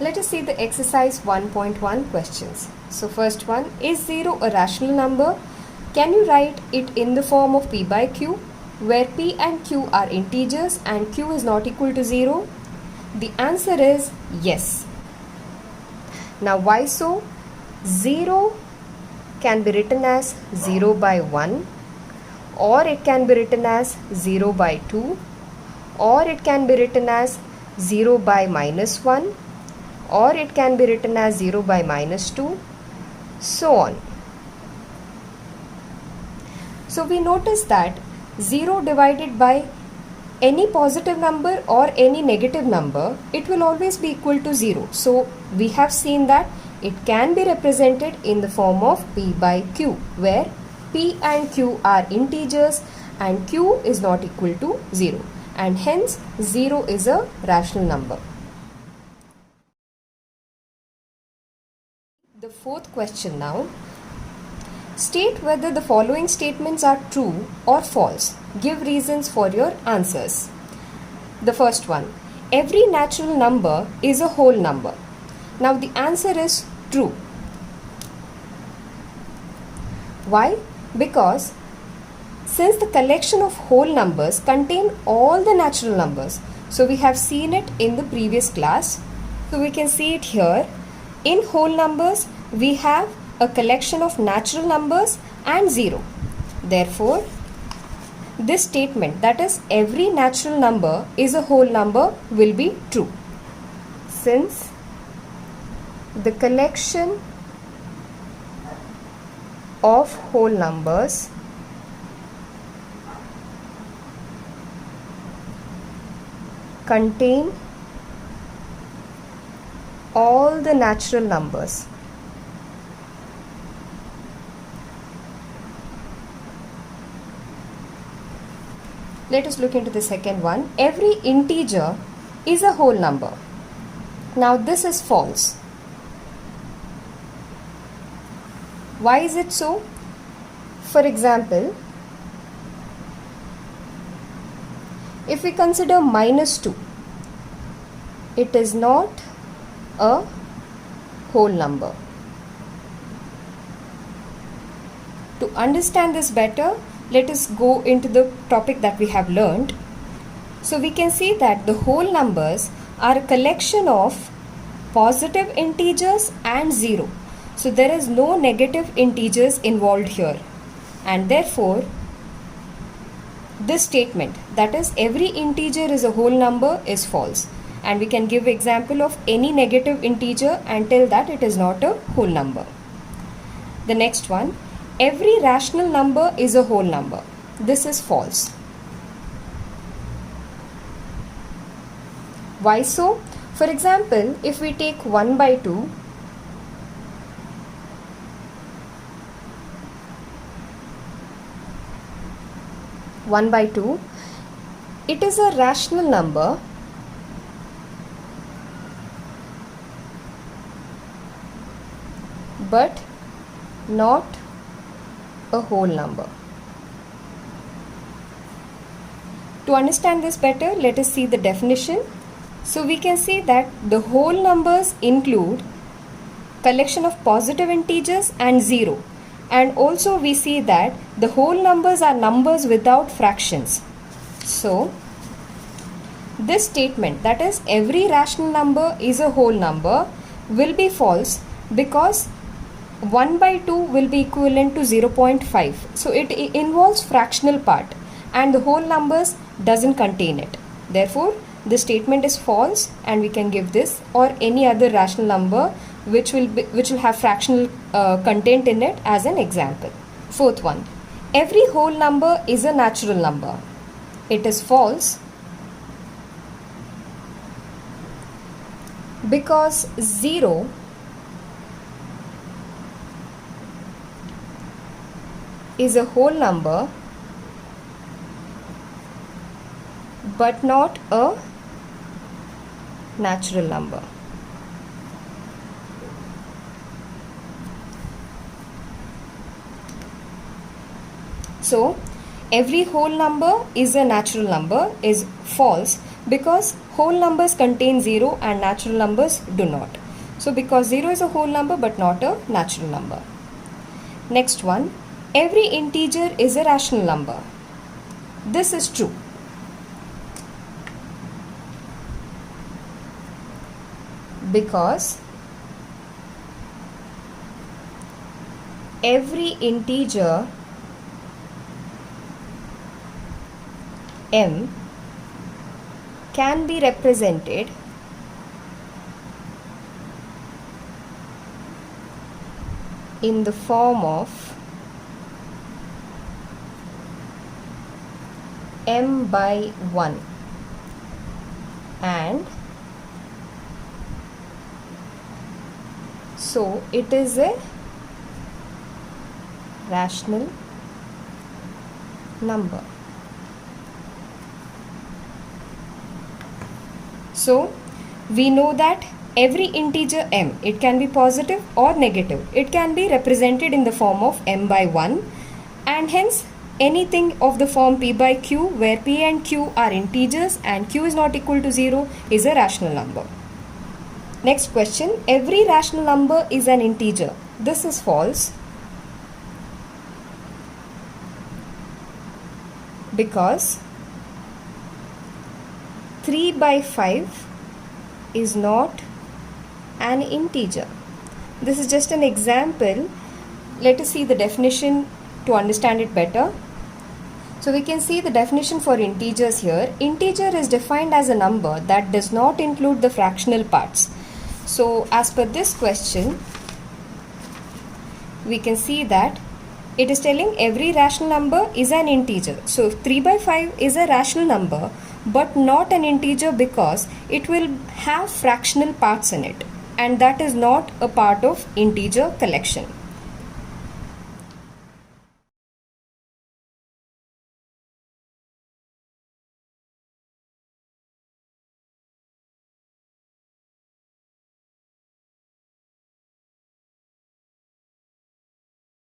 Let us see the exercise 1.1 questions. So first one, is 0 a rational number? Can you write it in the form of p by q, where p and q are integers and q is not equal to 0? The answer is yes. Now why so? 0 can be written as 0 by 1, or it can be written as 0 by 2, or it can be written as 0 by minus 1, or it can be written as 0 by minus 2, so on. So we notice that 0 divided by any positive number or any negative number, it will always be equal to 0. So we have seen that it can be represented in the form of p by q, where p and q are integers and q is not equal to 0, and hence 0 is a rational number. The fourth question now. State whether the following statements are true or false. Give reasons for your answers. The first one, every natural number is a whole number. Now the answer is true. Why? Because since the collection of whole numbers contain all the natural numbers, so we have seen it in the previous class, so we can see it here. In whole numbers, we have a collection of natural numbers and 0. Therefore, this statement, that is every natural number is a whole number, will be true. Since the collection of whole numbers contain all the natural numbers, let us look into the second one. Every integer is a whole number. Now this is false. Why is it so? For example, if we consider minus 2, it is not a whole number. To understand this better, let us go into the topic that we have learned. So we can see that the whole numbers are a collection of positive integers and 0. So there is no negative integers involved here, and therefore this statement, that is every integer is a whole number, is false. And we can give example of any negative integer and tell that it is not a whole number. The next one, every rational number is a whole number. This is false. Why so? For example, if we take 1 by 2, it is a rational number, but not a whole number. To understand this better, let us see the definition. So we can see that the whole numbers include collection of positive integers and 0. And also we see that the whole numbers are numbers without fractions. So this statement, that is every rational number is a whole number, will be false, because 1 by 2 will be equivalent to 0.5. So it involves fractional part and the whole numbers doesn't contain it. Therefore, the statement is false, and we can give this or any other rational number which will have fractional content in it as an example. Fourth one, every whole number is a natural number. It is false because 0 is a whole number but not a natural number. So every whole number is a natural number is false because whole numbers contain 0 and natural numbers do not. So because 0 is a whole number but not a natural number. Next one, every integer is a rational number. This is true. Because every integer m can be represented in the form of m by 1 and so it is a rational number. So we know that every integer m, it can be positive or negative. It can be represented in the form of m by 1 and hence anything of the form p by q where p and q are integers and q is not equal to 0 is a rational number. Next question, every rational number is an integer. This is false because 3 by 5 is not an integer. This is just an example. Let us see the definition to understand it better. So we can see the definition for integers here. Integer is defined as a number that does not include the fractional parts. So as per this question, we can see that it is telling every rational number is an integer. So 3 by 5 is a rational number but not an integer because it will have fractional parts in it and that is not a part of integer collection.